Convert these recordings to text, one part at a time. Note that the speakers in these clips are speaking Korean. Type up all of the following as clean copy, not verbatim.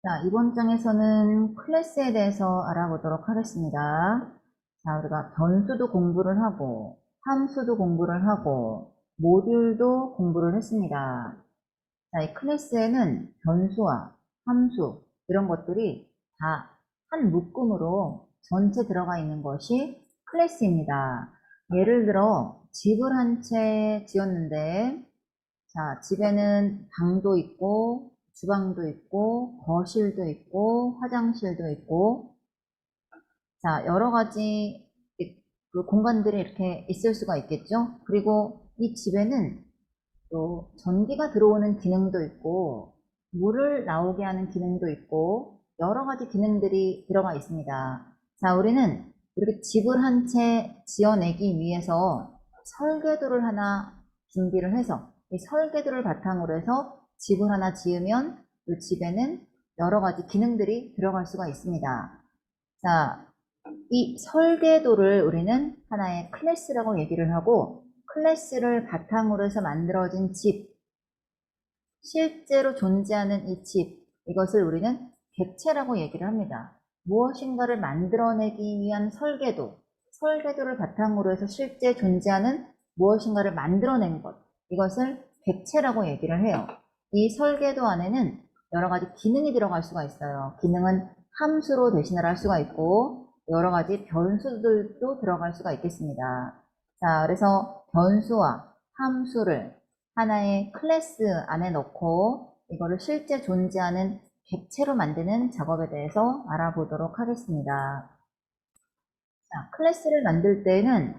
자, 이번 장에서는 클래스에 대해서 알아보도록 하겠습니다. 자, 우리가 변수도 공부를 하고, 함수도 공부를 하고, 모듈도 공부를 했습니다. 자, 이 클래스에는 변수와 함수, 이런 것들이 다 한 묶음으로 전체 들어가 있는 것이 클래스입니다. 예를 들어, 집을 한 채 지었는데, 자, 집에는 방도 있고, 주방도 있고, 거실도 있고, 화장실도 있고, 자, 여러 가지 그 공간들이 이렇게 있을 수가 있겠죠? 그리고 이 집에는 또 전기가 들어오는 기능도 있고, 물을 나오게 하는 기능도 있고, 여러 가지 기능들이 들어가 있습니다. 자, 우리는 이렇게 집을 한 채 지어내기 위해서 설계도를 하나 준비를 해서, 이 설계도를 바탕으로 해서 집을 하나 지으면 이 집에는 여러 가지 기능들이 들어갈 수가 있습니다. 자, 이 설계도를 우리는 하나의 클래스라고 얘기를 하고, 클래스를 바탕으로 해서 만들어진 집, 실제로 존재하는 이 집, 이것을 우리는 객체라고 얘기를 합니다. 무엇인가를 만들어내기 위한 설계도, 설계도를 바탕으로 해서 실제 존재하는 무엇인가를 만들어낸 것, 이것을 객체라고 얘기를 해요. 이 설계도 안에는 여러 가지 기능이 들어갈 수가 있어요. 기능은 함수로 대신을 할 수가 있고, 여러 가지 변수들도 들어갈 수가 있겠습니다. 자, 그래서 변수와 함수를 하나의 클래스 안에 넣고 이거를 실제 존재하는 객체로 만드는 작업에 대해서 알아보도록 하겠습니다. 자, 클래스를 만들 때는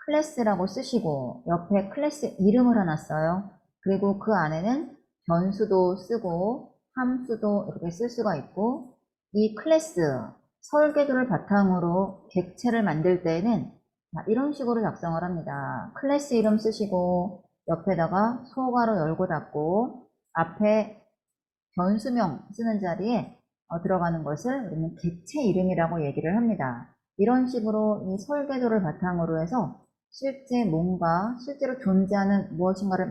클래스라고 쓰시고 옆에 클래스 이름을 하나 써요. 그리고 그 안에는 변수도 쓰고 함수도 이렇게 쓸 수가 있고, 이 클래스 설계도를 바탕으로 객체를 만들 때에는 이런 식으로 작성을 합니다. 클래스 이름 쓰시고 옆에다가 소괄호 열고 닫고 앞에 변수명 쓰는 자리에 들어가는 것을 우리는 객체 이름이라고 얘기를 합니다. 이런 식으로 이 설계도를 바탕으로 해서 실제 뭔가 실제로 존재하는 무엇인가를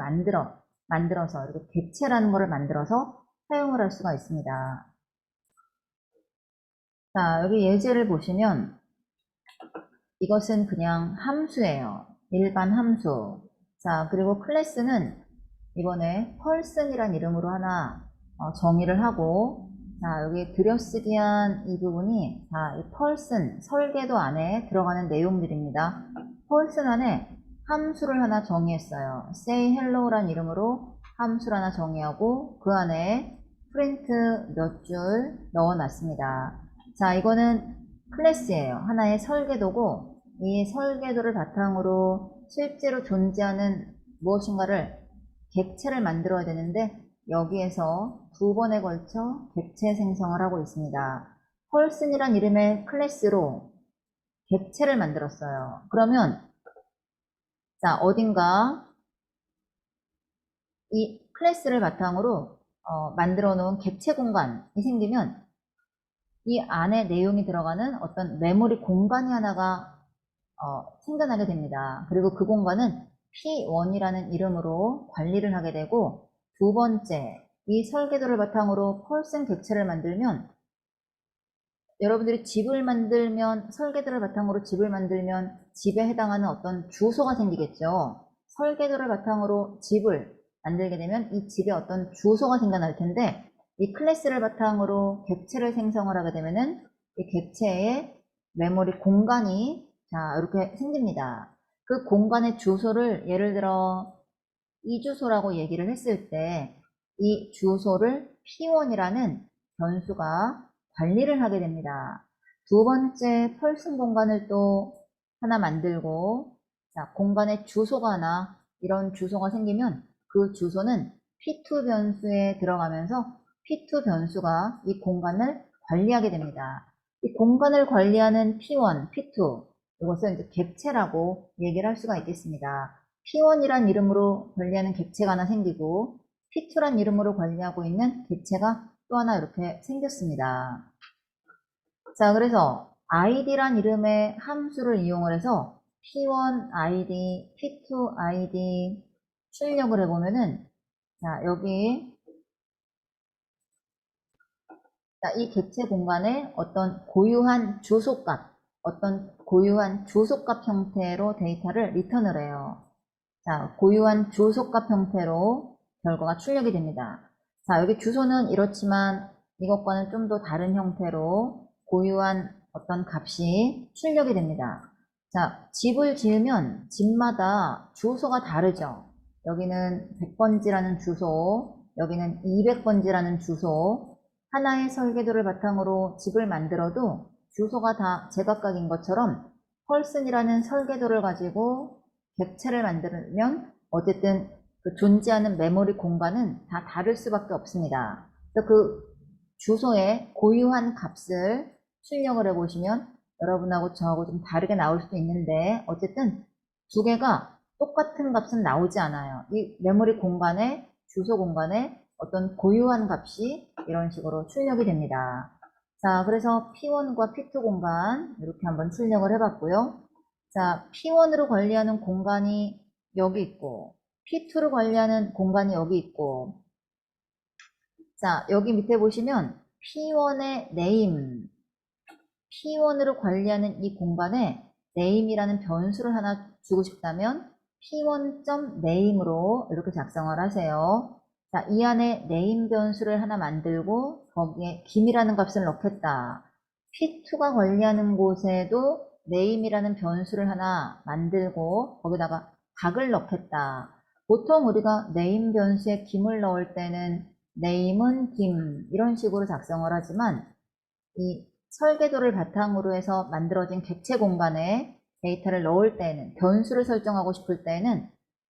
만들어서 이렇게 객체라는 것을 만들어서 사용을 할 수가 있습니다. 자, 여기 예제를 보시면 이것은 그냥 함수예요. 일반 함수. 자, 그리고 클래스는 이번에 person이란 이름으로 하나 정의를 하고, 자, 여기 들여쓰기한 이 부분이 이 person 설계도 안에 들어가는 내용들입니다. person 안에 함수를 하나 정의했어요. say hello란 이름으로 함수를 하나 정의하고 그 안에 print 몇 줄 넣어놨습니다. 자, 이거는 클래스예요. 하나의 설계도고, 이 설계도를 바탕으로 실제로 존재하는 무엇인가를 객체를 만들어야 되는데, 여기에서 두 번에 걸쳐 객체 생성을 하고 있습니다. 펄슨이란 이름의 클래스로 객체를 만들었어요. 그러면 자, 어딘가 이 클래스를 바탕으로 만들어 놓은 객체 공간이 생기면 이 안에 내용이 들어가는 어떤 메모리 공간이 하나가 생겨나게 됩니다. 그리고 그 공간은 P1이라는 이름으로 관리를 하게 되고, 두 번째, 이 설계도를 바탕으로 펄슨 객체를 만들면, 여러분들이 집을 만들면, 설계도를 바탕으로 집을 만들면 집에 해당하는 어떤 주소가 생기겠죠. 설계도를 바탕으로 집을 만들게 되면 이 집에 어떤 주소가 생겨날 텐데, 이 클래스를 바탕으로 객체를 생성을 하게 되면은 이 객체의 메모리 공간이 이렇게 생깁니다. 그 공간의 주소를 예를 들어 이 주소라고 얘기를 했을 때 이 주소를 P1이라는 변수가 관리를 하게 됩니다. 두 번째 펄슨 공간을 또 하나 만들고, 자, 공간의 주소가 하나, 이런 주소가 생기면 그 주소는 P2 변수에 들어가면서 P2 변수가 이 공간을 관리하게 됩니다. 이 공간을 관리하는 P1, P2, 이것을 이제 객체라고 얘기를 할 수가 있겠습니다. P1이란 이름으로 관리하는 객체가 하나 생기고 P2란 이름으로 관리하고 있는 객체가 또 하나 이렇게 생겼습니다. 자, 그래서 id란 이름의 함수를 이용을 해서 P1 id, P2 id 출력을 해보면은, 자, 여기 자, 이 객체 공간에 어떤 고유한 주소값, 어떤 고유한 주소값 형태로 데이터를 리턴을 해요. 자, 고유한 주소값 형태로 결과가 출력이 됩니다. 자, 여기 주소는 이렇지만 이것과는 좀 더 다른 형태로 고유한 어떤 값이 출력이 됩니다. 자, 집을 지으면 집마다 주소가 다르죠. 여기는 100번지라는 주소, 여기는 200번지라는 주소. 하나의 설계도를 바탕으로 집을 만들어도 주소가 다 제각각인 것처럼 펄슨이라는 설계도를 가지고 객체를 만들면 어쨌든 그 존재하는 메모리 공간은 다 다를 수밖에 없습니다. 그래서 그 주소의 고유한 값을 출력을 해보시면 여러분하고 저하고 좀 다르게 나올 수도 있는데 어쨌든 두 개가 똑같은 값은 나오지 않아요. 이 메모리 공간에 주소 공간에 어떤 고유한 값이 이런 식으로 출력이 됩니다. 자, 그래서 P1과 P2 공간 이렇게 한번 출력을 해봤고요. 자, P1으로 관리하는 공간이 여기 있고 P2로 관리하는 공간이 여기 있고 자, 여기 밑에 보시면 P1의 name P1으로 관리하는 이 공간에 name이라는 변수를 하나 주고 싶다면 P1.name으로 이렇게 작성을 하세요. 자, 이 안에 name 변수를 하나 만들고 거기에 김이라는 값을 넣겠다. P2가 관리하는 곳에도 name이라는 변수를 하나 만들고 거기다가 각을 넣겠다. 보통 우리가 name 변수에 김을 넣을 때는 name은 김 이런 식으로 작성을 하지만 이 설계도를 바탕으로 해서 만들어진 객체 공간에 데이터를 넣을 때는 변수를 설정하고 싶을 때는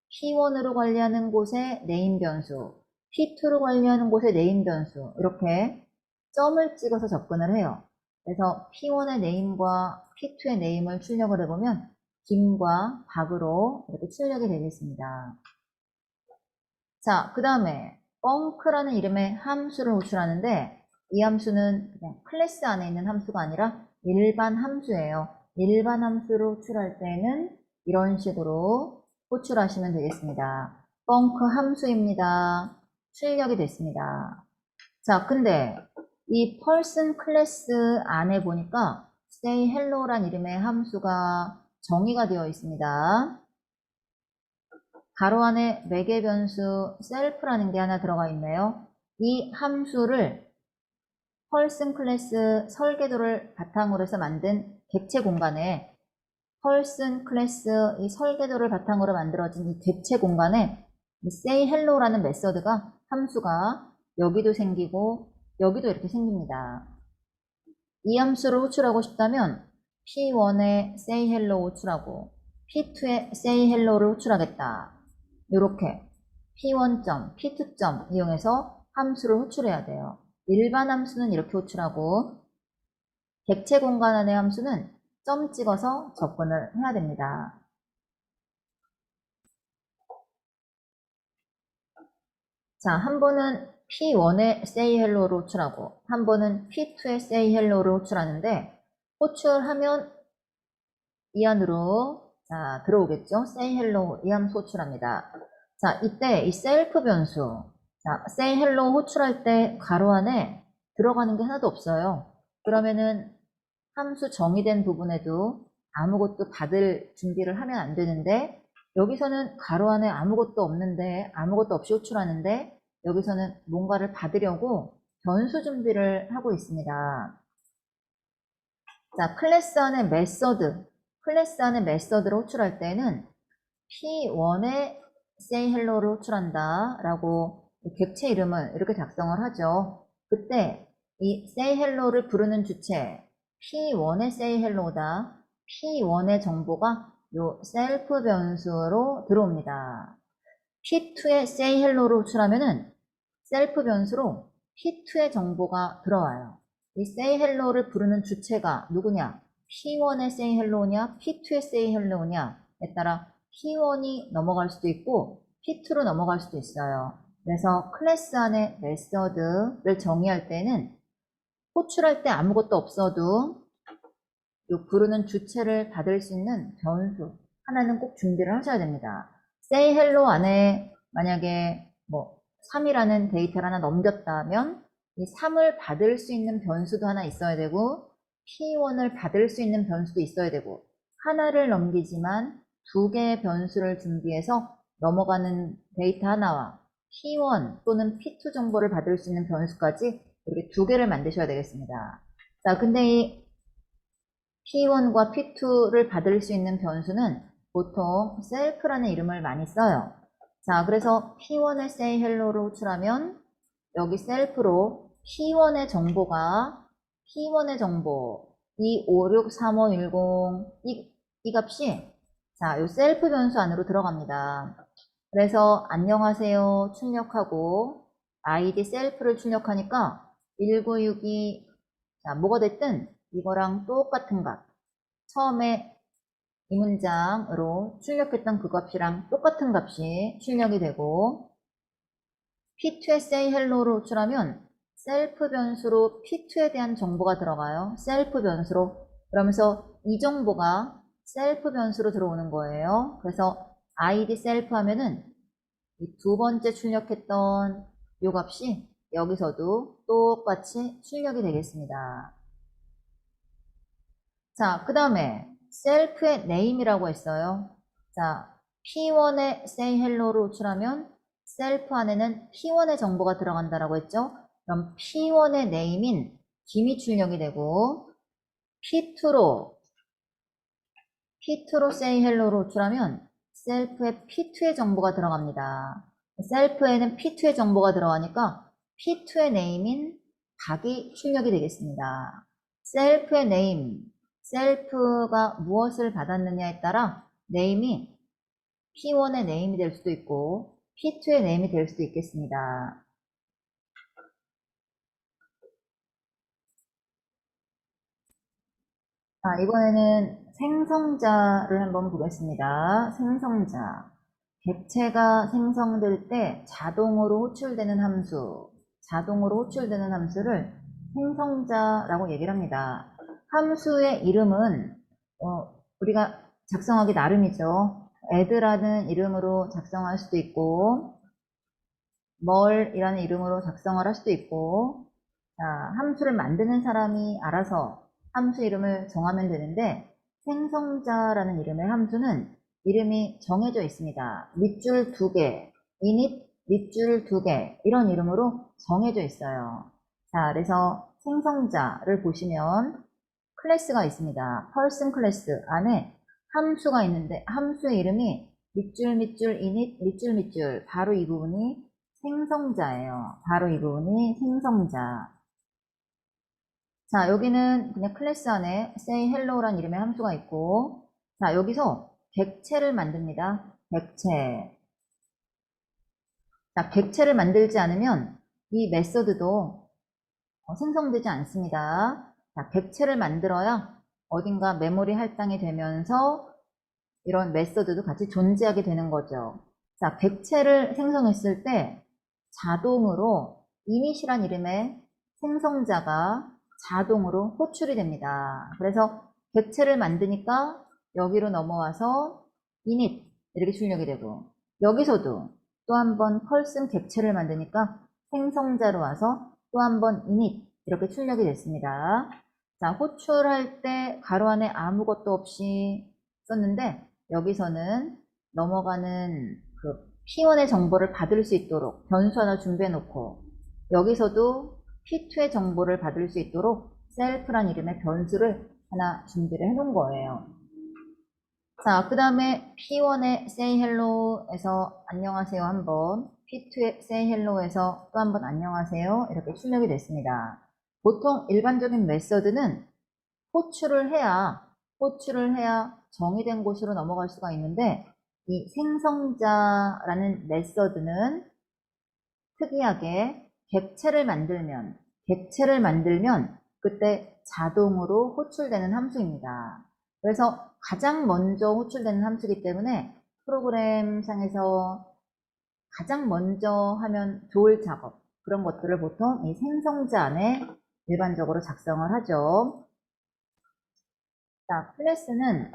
P1으로 관리하는 곳에 name 변수, P2로 관리하는 곳에 name 변수 이렇게 점을 찍어서 접근을 해요. 그래서 P1의 name과 P2의 name을 출력을 해보면 김과 박으로 이렇게 출력이 되겠습니다. 자, 그 다음에 펑크라는 이름의 함수를 호출하는데 이 함수는 그냥 클래스 안에 있는 함수가 아니라 일반 함수예요. 일반 함수를 호출할 때는 이런 식으로 호출하시면 되겠습니다. 펑크 함수입니다. 출력이 됐습니다. 자, 근데 이 person 클래스 안에 보니까 say hello란 이름의 함수가 정의가 되어 있습니다. 가로 안에 매개 변수 self라는 게 하나 들어가 있네요. 이 함수를 person 클래스 설계도를 바탕으로 해서 만든 객체 공간에 person 클래스 이 설계도를 바탕으로 만들어진 이 객체 공간에 say hello라는 메서드가 함수가 여기도 생기고 여기도 이렇게 생깁니다. 이 함수를 호출하고 싶다면 P1에 say hello 호출하고 P2에 say hello를 호출하겠다. 이렇게 P1점, P2점 이용해서 함수를 호출해야 돼요. 일반 함수는 이렇게 호출하고 객체 공간 안의 함수는 점 찍어서 접근을 해야 됩니다. 자, 한 번은 P1에 say hello를 호출하고 한 번은 P2에 say hello를 호출하는데 호출하면 이 안으로 자, 들어오겠죠? say hello 이 함수 호출합니다. 자, 이때 이 self 변수 자, say hello 호출할 때 가로 안에 들어가는 게 하나도 없어요. 그러면은 함수 정의된 부분에도 아무것도 받을 준비를 하면 안 되는데 여기서는 가로 안에 아무것도 없는데 아무것도 없이 호출하는데 여기서는 뭔가를 받으려고 변수 준비를 하고 있습니다. 자, 클래스 안의 메서드를 호출할 때는 P1에 say hello를 호출한다 라고 객체 이름을 이렇게 작성을 하죠. 그때 이 say hello를 부르는 주체 P1의 say hello다. P1의 정보가 요 self 변수로 들어옵니다. P2의 say hello를 호출하면은 self 변수로 P2의 정보가 들어와요. 이 say hello를 부르는 주체가 누구냐? P1의 say hello냐? P2의 say hello냐에 따라 P1이 넘어갈 수도 있고 P2로 넘어갈 수도 있어요. 그래서 클래스 안에 메서드를 정의할 때는 호출할 때 아무것도 없어도 요 부르는 주체를 받을 수 있는 변수 하나는 꼭 준비를 하셔야 됩니다. say hello 안에 만약에 뭐 3이라는 데이터를 하나 넘겼다면 이 3을 받을 수 있는 변수도 하나 있어야 되고 P1을 받을 수 있는 변수도 있어야 되고 하나를 넘기지만 두 개의 변수를 준비해서 넘어가는 데이터 하나와 P1 또는 P2 정보를 받을 수 있는 변수까지 이렇게 두 개를 만드셔야 되겠습니다. 자, 근데 이 P1과 P2를 받을 수 있는 변수는 보통 self라는 이름을 많이 써요. 자, 그래서 P1의 say hello를 호출하면 여기 self로 P1의 정보가 P1의 정보 2563510 이 값이 자, 요 self 변수 안으로 들어갑니다. 그래서 안녕하세요 출력하고 id self를 출력하니까 1962 자, 뭐가 됐든 이거랑 똑같은 값 처음에 이 문장으로 출력했던 그 값이랑 똑같은 값이 출력이 되고 P2에 say hello로 호출하면 셀프 변수로 P2에 대한 정보가 들어가요. 셀프 변수로. 그러면서 이 정보가 셀프 변수로 들어오는 거예요. 그래서 id self 하면은 이 두 번째 출력했던 이 값이 여기서도 똑같이 출력이 되겠습니다. 자, 그 다음에 셀프의 name이라고 했어요. 자, P1에 say hello를 호출하면 셀프 안에는 P1의 정보가 들어간다라고 했죠. 그럼 P1의 name인 김이 출력이 되고 P2로 say hello를 호출하면 셀프에 P2의 정보가 들어갑니다. 셀프에는 P2의 정보가 들어가니까 P2의 name인 박이 출력이 되겠습니다. 셀프의 name 셀프가 무엇을 받았느냐에 따라 name이 P1의 name이 될 수도 있고 P2의 name이 될 수도 있겠습니다. 자, 이번에는 생성자를 한번 보겠습니다. 생성자. 객체가 생성될 때 자동으로 호출되는 함수를 생성자라고 얘기를 합니다. 함수의 이름은 우리가 작성하기 나름이죠. add라는 이름으로 작성할 수도 있고 뭘이라는 이름으로 작성을 할 수도 있고 자, 함수를 만드는 사람이 알아서 함수 이름을 정하면 되는데 생성자라는 이름의 함수는 이름이 정해져 있습니다. 밑줄 2개, init 밑줄 2개 이런 이름으로 정해져 있어요. 자, 그래서 생성자를 보시면 클래스가 있습니다. person 클래스 안에 함수가 있는데 함수의 이름이 밑줄 init 밑줄 바로 이 부분이 생성자예요. 바로 이 부분이 생성자. 자, 여기는 그냥 클래스 안에 say hello라는 이름의 함수가 있고 자, 여기서 객체를 만듭니다. 객체. 자, 객체를 만들지 않으면 이 메서드도 생성되지 않습니다. 자, 객체를 만들어야 어딘가 메모리 할당이 되면서 이런 메서드도 같이 존재하게 되는 거죠. 자, 객체를 생성했을 때 자동으로 init이란 이름의 생성자가 자동으로 호출이 됩니다. 그래서 객체를 만드니까 여기로 넘어와서 init 이렇게 출력이 되고 여기서도 또 한 번 person 객체를 만드니까 생성자로 와서 또 한 번 init 이렇게 출력이 됐습니다. 자, 호출할 때 가로 안에 아무것도 없이 썼는데 여기서는 넘어가는 그 P1의 정보를 받을 수 있도록 변수 하나 준비해 놓고 여기서도 P2의 정보를 받을 수 있도록 self란 이름의 변수를 하나 준비를 해 놓은 거예요. 자, 그 다음에 P1의 say hello에서 안녕하세요 한번 P2의 say hello에서 또 한번 안녕하세요 이렇게 출력이 됐습니다. 보통 일반적인 메서드는 호출을 해야 정의된 곳으로 넘어갈 수가 있는데 이 생성자라는 메서드는 특이하게 객체를 만들면 그때 자동으로 호출되는 함수입니다. 그래서 가장 먼저 호출되는 함수이기 때문에 프로그램상에서 가장 먼저 하면 좋을 작업 그런 것들을 보통 이 생성자 안에 일반적으로 작성을 하죠. 자, 클래스는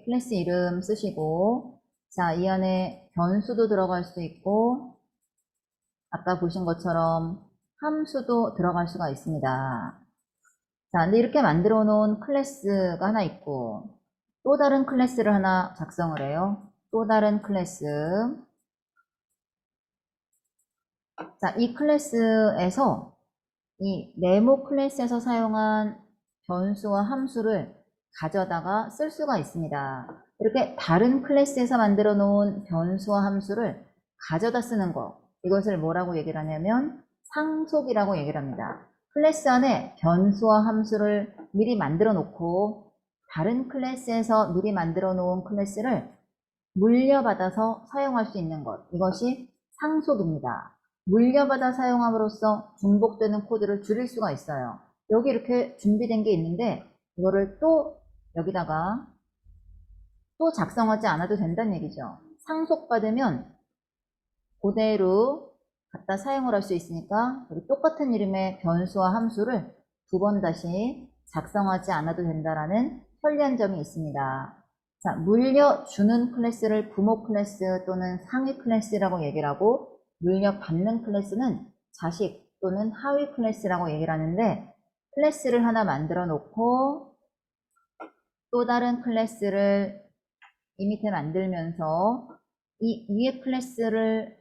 클래스 이름 쓰시고 자, 이 안에 변수도 들어갈 수 있고, 아까 보신 것처럼 함수도 들어갈 수가 있습니다. 자, 근데 이렇게 만들어 놓은 클래스가 하나 있고, 또 다른 클래스를 하나 작성을 해요. 또 다른 클래스. 자, 이 클래스에서 이 네모 클래스에서 사용한 변수와 함수를 가져다가 쓸 수가 있습니다. 이렇게 다른 클래스에서 만들어 놓은 변수와 함수를 가져다 쓰는 것, 이것을 뭐라고 얘기를 하냐면 상속이라고 얘기를 합니다. 클래스 안에 변수와 함수를 미리 만들어 놓고 다른 클래스에서 미리 만들어 놓은 클래스를 물려받아서 사용할 수 있는 것, 이것이 상속입니다. 물려받아 사용함으로써 중복되는 코드를 줄일 수가 있어요. 여기 이렇게 준비된 게 있는데 이거를 또 여기다가 또 작성하지 않아도 된다는 얘기죠. 상속받으면 그대로 갖다 사용을 할 수 있으니까 우리 똑같은 이름의 변수와 함수를 두 번 다시 작성하지 않아도 된다라는 편리한 점이 있습니다. 자, 물려주는 클래스를 부모 클래스 또는 상위 클래스라고 얘기를 하고, 물려받는 클래스는 자식 또는 하위 클래스라고 얘기를 하는데, 클래스를 하나 만들어 놓고 또 다른 클래스를 이 밑에 만들면서 이 위에 클래스를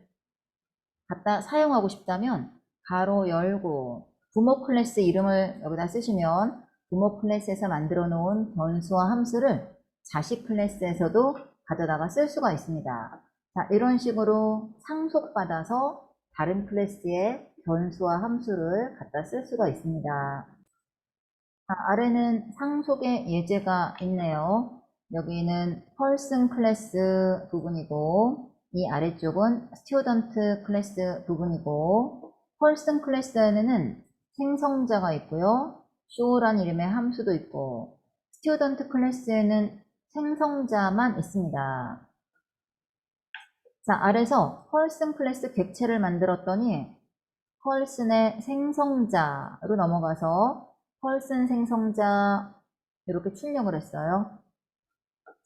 갖다 사용하고 싶다면 가로 열고 부모 클래스 이름을 여기다 쓰시면 부모 클래스에서 만들어 놓은 변수와 함수를 자식 클래스에서도 가져다가 쓸 수가 있습니다. 자, 이런 식으로 상속받아서 다른 클래스의 변수와 함수를 갖다 쓸 수가 있습니다. 자, 아래는 상속의 예제가 있네요. 여기는 person 클래스 부분이고 이 아래쪽은 student 클래스 부분이고, person 클래스에는 생성자가 있고요. show란 이름의 함수도 있고, student 클래스에는 생성자만 있습니다. 자, 아래서 person 클래스 객체를 만들었더니 person의 생성자로 넘어가서 person 생성자 이렇게 출력을 했어요.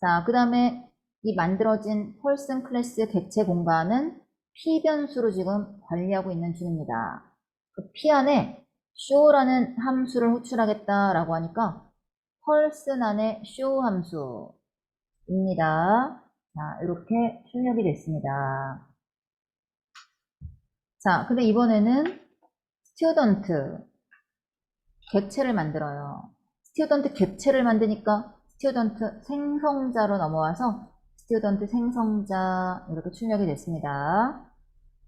자, 그 다음에 이 만들어진 person 클래스 객체 공간은 p 변수로 지금 관리하고 있는 중입니다. 그 p 안에 show라는 함수를 호출하겠다라고 하니까 person 안에 show 함수입니다. 자, 이렇게 출력이 됐습니다. 자, 근데 이번에는 student 객체를 만들어요. student 객체를 만드니까 student 생성자로 넘어와서 student 생성자 이렇게 출력이 됐습니다.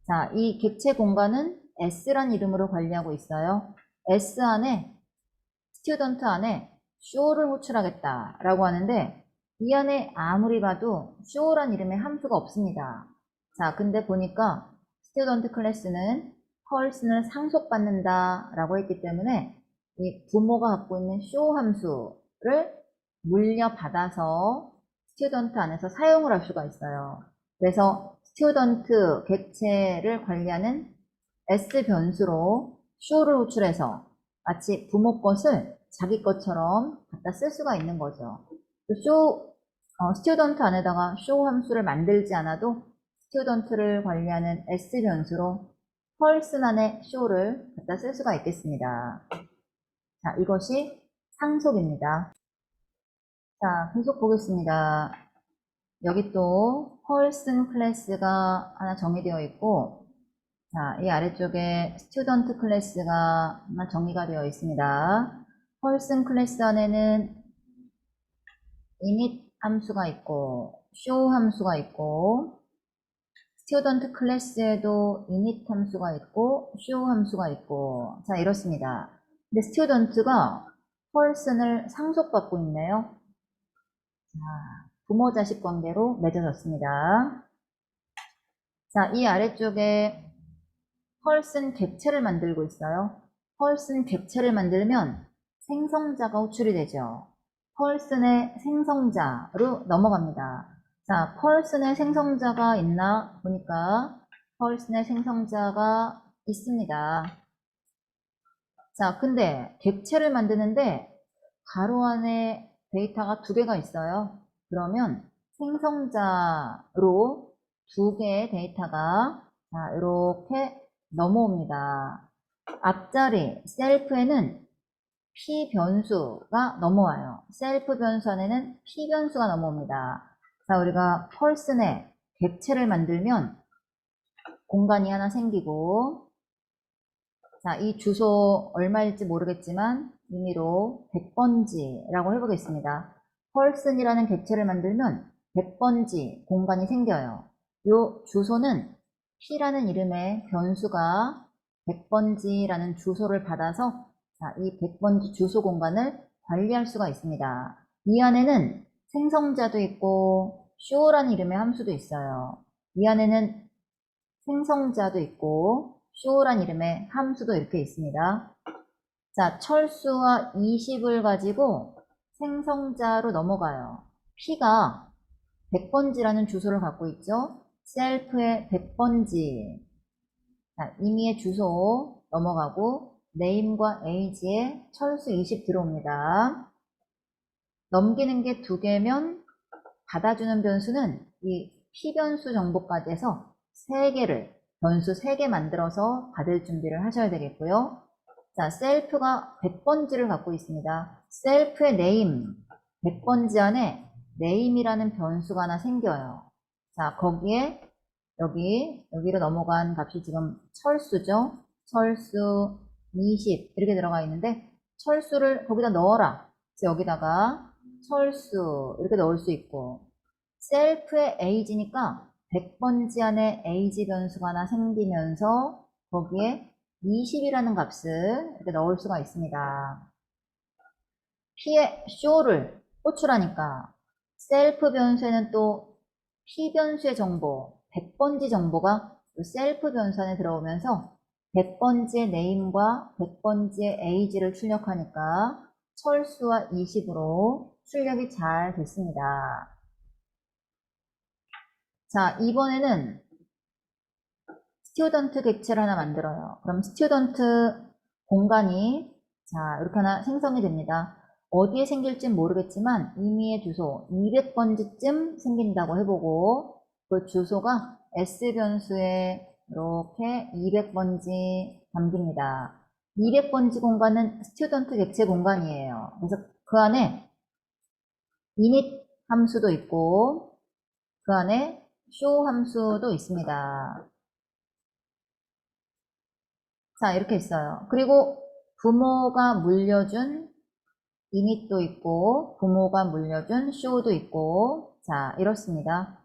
자, 이 객체 공간은 S란 이름으로 관리하고 있어요. S 안에 student 안에 show를 호출하겠다라고 하는데 이 안에 아무리 봐도 show란 이름의 함수가 없습니다. 자, 근데 보니까 student 클래스는 person을 상속받는다 라고 했기 때문에 이 부모가 갖고 있는 show 함수를 물려받아서 student 안에서 사용을 할 수가 있어요. 그래서 student 객체를 관리하는 S 변수로 show를 호출해서 마치 부모 것을 자기 것처럼 갖다 쓸 수가 있는 거죠. student 안에다가 show 함수를 만들지 않아도 student를 관리하는 S 변수로 person 안에 show를 갖다 쓸 수가 있겠습니다. 자, 이것이 상속입니다. 자, 계속 보겠습니다. 여기 또 person 클래스가 하나 정의되어 있고, 자, 이 아래쪽에 student 클래스가 하나 정의가 되어 있습니다. person 클래스 안에는 init 함수가 있고, show 함수가 있고, student 클래스에도 init 함수가 있고, show 함수가 있고, 자, 이렇습니다. 근데 student가 person을 상속받고 있네요. 자, 부모 자식 관계로 맺어졌습니다. 자, 이 아래쪽에 person 객체를 만들고 있어요. person 객체를 만들면 생성자가 호출이 되죠. person의 생성자로 넘어갑니다. 자, person의 생성자가 있나 보니까 person의 생성자가 있습니다. 자, 근데 객체를 만드는데 가로 안에 데이터가 두 개가 있어요. 그러면 생성자로 두 개의 데이터가 자, 이렇게 넘어옵니다. 앞자리 셀프에는 P 변수가 넘어와요. 셀프 변수 안에는 P 변수가 넘어옵니다. 자, 우리가 펄스 내 객체를 만들면 공간이 하나 생기고, 자, 이 주소 얼마일지 모르겠지만 임의로 100번지라고 해보겠습니다. 펄슨이라는 객체를 만들면 100번지 공간이 생겨요. 요 주소는 P라는 이름의 변수가 100번지라는 주소를 받아서 자, 이 100번지 주소 공간을 관리할 수가 있습니다. 이 안에는 생성자도 있고 show라는 이름의 함수도 있어요. 이 안에는 생성자도 있고 show라는 이름의 함수도 이렇게 있습니다. 자, 철수와 20을 가지고 생성자로 넘어가요. P가 100번지라는 주소를 갖고 있죠. 셀프의 100번지. 자, 임의의 주소 넘어가고 name과 age에 철수 20 들어옵니다. 넘기는 게 두 개면 받아주는 변수는 이 P 변수 정보까지 해서 3개를 변수 3개 만들어서 받을 준비를 하셔야 되겠고요. 자, 셀프가 100번지를 갖고 있습니다. 셀프의 name 100번지 안에 name이라는 변수가 하나 생겨요. 자, 거기에 여기로 넘어간 값이 지금 철수죠. 철수 20 이렇게 들어가 있는데 철수를 거기다 넣어라. 그래서 여기다가 철수 이렇게 넣을 수 있고 셀프의 age니까 100번지 안에 age 변수가 하나 생기면서 거기에 20이라는 값을 이렇게 넣을 수가 있습니다. P의 show를 호출하니까 셀프 변수에는 또 P 변수의 정보 100번지 정보가 셀프 변수 안에 들어오면서 100번지의 name과 100번지의 age를 출력하니까 철수와 20으로 출력이 잘 됐습니다. 자, 이번에는 스튜던트 객체를 하나 만들어요. 그럼 스튜던트 공간이 자 이렇게 하나 생성이 됩니다. 어디에 생길진 모르겠지만 임의의 주소 200번지쯤 생긴다고 해보고 그 주소가 S 변수에 이렇게 200번지 담깁니다. 200번지 공간은 스튜던트 객체 공간이에요. 그래서 그 안에 init 함수도 있고 그 안에 show 함수도 있습니다. 자, 이렇게 있어요. 그리고 부모가 물려준 init도 있고 부모가 물려준 show도 있고 자, 이렇습니다.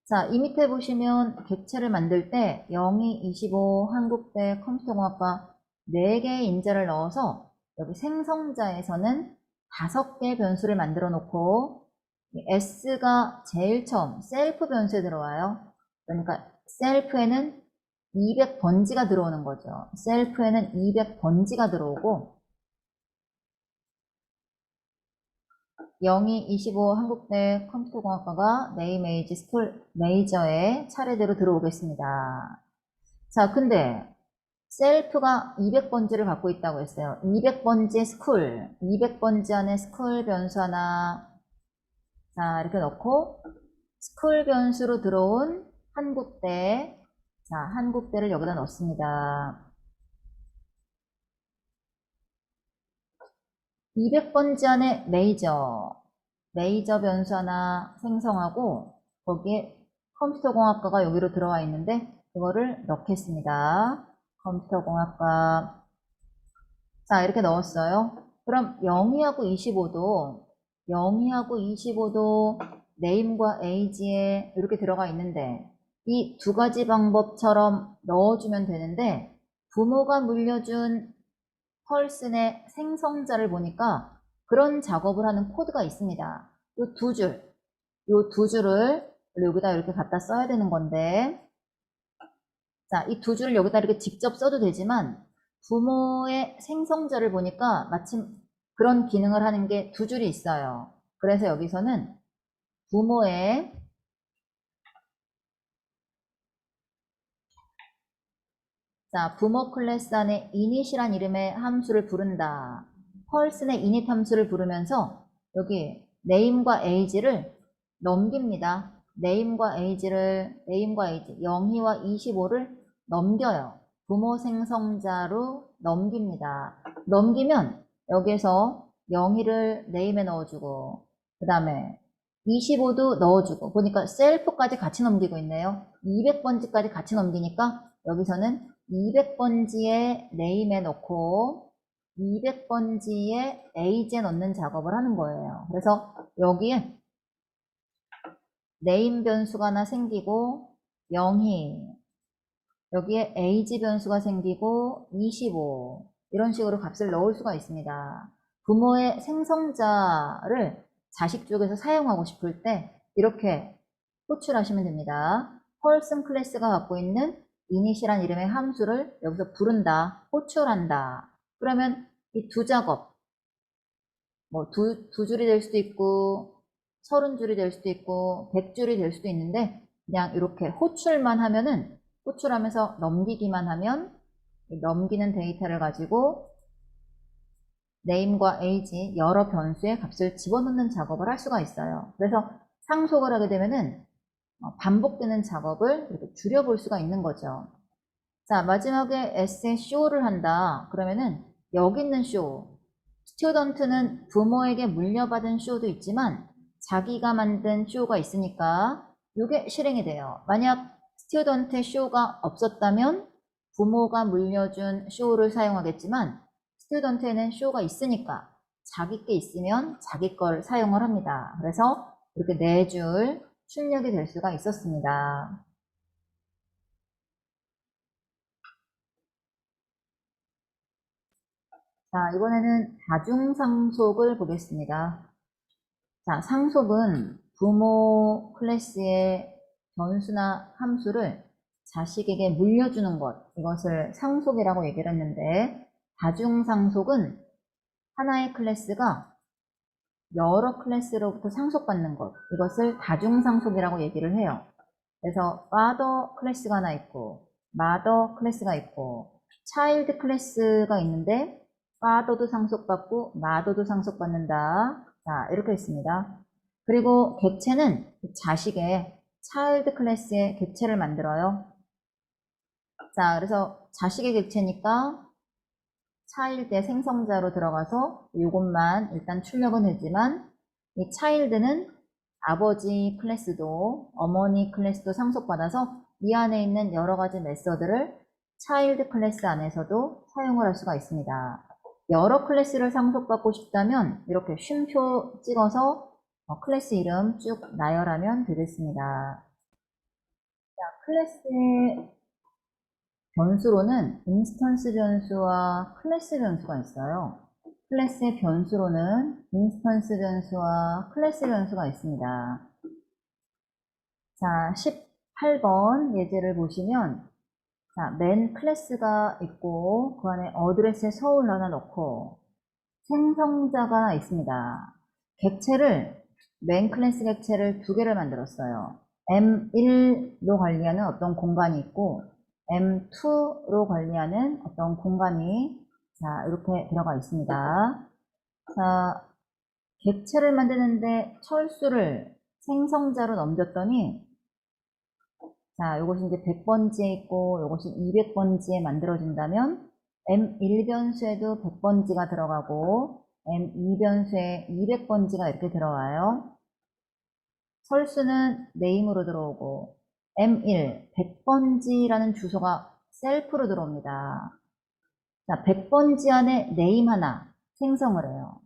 자, 이 밑에 보시면 객체를 만들 때 02, 25, 한국대, 컴퓨터공학과 4개의 인자를 넣어서 여기 생성자에서는 5개의 변수를 만들어 놓고 S가 제일 처음 셀프 변수에 들어와요. 그러니까 셀프에는 200번지가 들어오는 거죠. 셀프에는 200번지가 들어오고 02, 25 한국대 컴퓨터공학과가 네임 에이지 스쿨 메이저에 차례대로 들어오겠습니다. 자, 근데 셀프가 200번지를 갖고 있다고 했어요. 200번지의 스쿨, 200번지 안에 스쿨 변수 하나 자, 이렇게 넣고 스쿨 변수로 들어온 한국대 자, 한국대를 여기다 넣습니다. 200번지 안에 메이저 변수 하나 생성하고 거기에 컴퓨터공학과가 여기로 들어와 있는데 그거를 넣겠습니다. 컴퓨터공학과 자 이렇게 넣었어요. 그럼 02하고 25도 name과 age에 이렇게 들어가 있는데 이 두 가지 방법처럼 넣어주면 되는데 부모가 물려준 펄슨의 생성자를 보니까 그런 작업을 하는 코드가 있습니다. 요 두 줄을 여기다 이렇게 갖다 써야 되는 건데 자, 이 두 줄을 여기다 이렇게 직접 써도 되지만 부모의 생성자를 보니까 마침 그런 기능을 하는 게 두 줄이 있어요. 그래서 여기서는 부모의 자, 부모 클래스 안에 init이란 이름의 함수를 부른다. 펄슨의 init 함수를 부르면서 여기 name과 age를 넘깁니다. name과 age를 0희와 25를 넘겨요. 부모 생성자로 넘깁니다. 넘기면 여기에서 0희를 name에 넣어주고 그 다음에 25도 넣어주고 보니까 셀프까지 같이 넘기고 있네요. 200번지까지 같이 넘기니까 여기서는 200번지에 name에 넣고 200번지에 age에 넣는 작업을 하는 거예요. 그래서 여기에 name 변수가 하나 생기고 0희 여기에 age 변수가 생기고 25 이런 식으로 값을 넣을 수가 있습니다. 부모의 생성자를 자식 쪽에서 사용하고 싶을 때 이렇게 호출하시면 됩니다. person 클래스가 갖고 있는 init이란 이름의 함수를 여기서 부른다, 호출한다. 그러면 이 두 작업, 뭐 두 줄이 될 수도 있고 30줄이 될 수도 있고 100줄이 될 수도 있는데 그냥 이렇게 호출만 하면은 호출하면서 넘기기만 하면 넘기는 데이터를 가지고 name과 age 여러 변수의 값을 집어넣는 작업을 할 수가 있어요. 그래서 상속을 하게 되면은 반복되는 작업을 이렇게 줄여볼 수가 있는 거죠. 자, 마지막에 S에 show를 한다. 그러면은 여기 있는 show 스튜던트는 부모에게 물려받은 show도 있지만 자기가 만든 show가 있으니까 이게 실행이 돼요. 만약 스튜던트의 show가 없었다면 부모가 물려준 show를 사용하겠지만 스튜던트에는 show가 있으니까 자기 게 있으면 자기 걸 사용을 합니다. 그래서 이렇게 4줄 출력이 될 수가 있었습니다. 자, 이번에는 다중상속을 보겠습니다. 자, 상속은 부모 클래스의 변수나 함수를 자식에게 물려주는 것, 이것을 상속이라고 얘기를 했는데, 다중상속은 하나의 클래스가 여러 클래스로부터 상속받는 것, 이것을 다중상속이라고 얘기를 해요. 그래서 father 클래스가 하나 있고, mother 클래스가 있고, child 클래스가 있는데, father도 상속받고, mother도 상속받는다. 자, 이렇게 있습니다. 그리고 객체는 자식의 child 클래스의 객체를 만들어요. 자, 그래서 자식의 객체니까 child의 생성자로 들어가서 이것만 일단 출력은 되지만 이 child는 아버지 클래스도 어머니 클래스도 상속받아서 이 안에 있는 여러 가지 메서드를 child 클래스 안에서도 사용을 할 수가 있습니다. 여러 클래스를 상속받고 싶다면 이렇게 쉼표 찍어서 클래스 이름 쭉 나열하면 되겠습니다. 자, 클래스의 변수로는 인스턴스 변수와 클래스 변수가 있어요. 클래스의 변수로는 인스턴스 변수와 클래스 변수가 있습니다. 자, 18번 예제를 보시면 자, 맨 클래스가 있고 그 안에 어드레스에 서울 하나 넣고 생성자가 있습니다. 객체를 맨 클래스 객체를 2개를 만들었어요. M1로 관리하는 어떤 공간이 있고 M2로 관리하는 어떤 공간이 자 이렇게 들어가 있습니다. 자 객체를 만드는데 철수를 생성자로 넘겼더니 자 요것이 이제 100번지에 있고 요것이 200번지에 만들어진다면 M1변수에도 100번지가 들어가고 M2변수에 200번지가 이렇게 들어와요. 철수는 name으로 들어오고 M1 100번지라는 주소가 셀프로 들어옵니다. 자, 100번지 안에 name 하나 생성을 해요.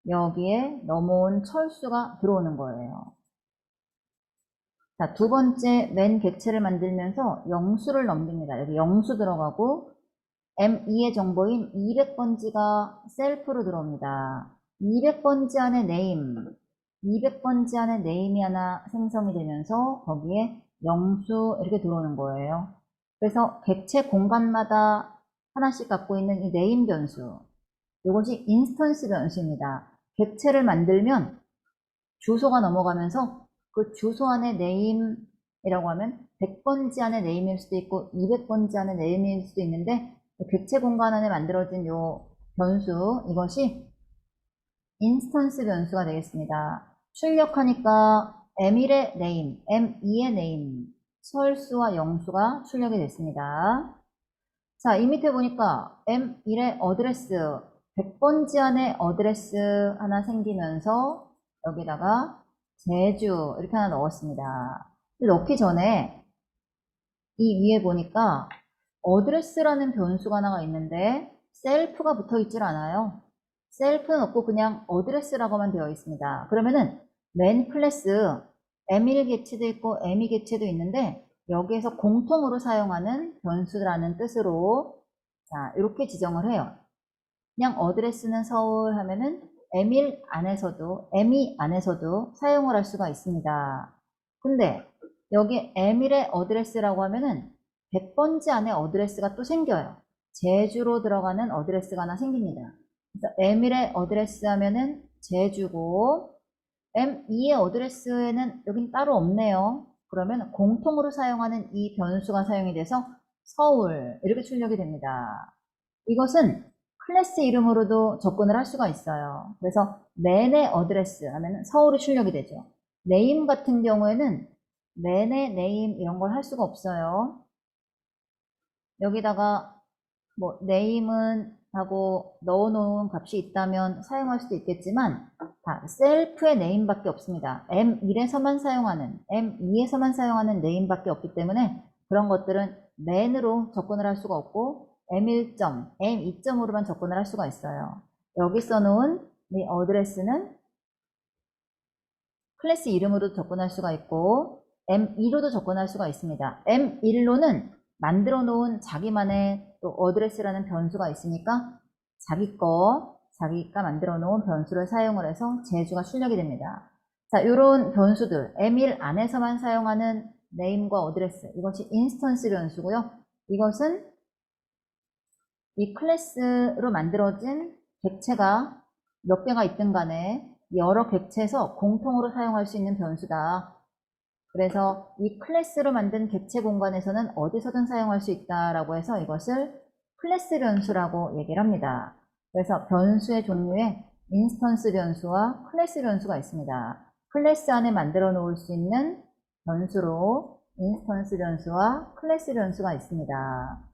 여기에 넘어온 철수가 들어오는 거예요. 자, 두 번째 맨 객체를 만들면서 영수를 넘깁니다. 여기 영수 들어가고 M2의 정보인 200번지가 셀프로 들어옵니다. 200번지 안에 name 200번지 안에 name이 하나 생성이 되면서 거기에 영수 이렇게 들어오는 거예요. 그래서 객체 공간마다 하나씩 갖고 있는 이 name 변수 이것이 인스턴스 변수입니다. 객체를 만들면 주소가 넘어가면서 그 주소 안에 name이라고 하면 100번지 안에 name일 수도 있고 200번지 안에 name일 수도 있는데 객체 공간 안에 만들어진 요 변수 이것이 인스턴스 변수가 되겠습니다. 출력하니까 M1의 name, M2의 name, 설수와 영수가 출력이 됐습니다. 자, 이 밑에 보니까 M1의 어드레스, 100번지 안에 어드레스 하나 생기면서 여기다가 제주 이렇게 하나 넣었습니다. 넣기 전에 이 위에 보니까 어드레스라는 변수가 하나가 있는데 셀프가 붙어 있질 않아요. 셀프는 없고 그냥 어드레스라고만 되어 있습니다. 그러면은 맨 클래스 M1 개체도 있고 M2 개체도 있는데 여기에서 공통으로 사용하는 변수라는 뜻으로 자 이렇게 지정을 해요. 그냥 어드레스는 서울 하면은 M1 안에서도 M2 안에서도 사용을 할 수가 있습니다. 근데 여기 M1의 어드레스라고 하면은 100번지 안에 어드레스가 또 생겨요. 제주로 들어가는 어드레스가 하나 생깁니다. 그래서 M1의 어드레스 하면은 제주고 M2의 어드레스에는 여긴 따로 없네요. 그러면 공통으로 사용하는 이 변수가 사용이 돼서 서울 이렇게 출력이 됩니다. 이것은 클래스 이름으로도 접근을 할 수가 있어요. 그래서 맨의 어드레스 하면 서울이 출력이 되죠. 네임 같은 경우에는 맨의 네임 이런 걸 할 수가 없어요. 여기다가 뭐 네임은 하고 넣어놓은 값이 있다면 사용할 수도 있겠지만 다 셀프의 네임밖에 없습니다. M1에서만 사용하는 M2에서만 사용하는 네임밖에 없기 때문에 그런 것들은 맨으로 접근을 할 수가 없고 M1점, M2점으로만 접근을 할 수가 있어요. 여기 써놓은 이 어드레스는 클래스 이름으로 접근할 수가 있고 M2로도 접근할 수가 있습니다. M1로는 만들어 놓은 자기만의 또 어드레스라는 변수가 있으니까 자기가 만들어 놓은 변수를 사용을 해서 제주가 출력이 됩니다. 자, 이런 변수들 M1 안에서만 사용하는 네임과 어드레스 이것이 인스턴스 변수고요. 이것은 이 클래스로 만들어진 객체가 몇 개가 있든 간에 여러 객체에서 공통으로 사용할 수 있는 변수다. 그래서 이 클래스로 만든 객체 공간에서는 어디서든 사용할 수 있다라고 해서 이것을 클래스 변수라고 얘기를 합니다. 그래서 변수의 종류에 인스턴스 변수와 클래스 변수가 있습니다. 클래스 안에 만들어 놓을 수 있는 변수로 인스턴스 변수와 클래스 변수가 있습니다.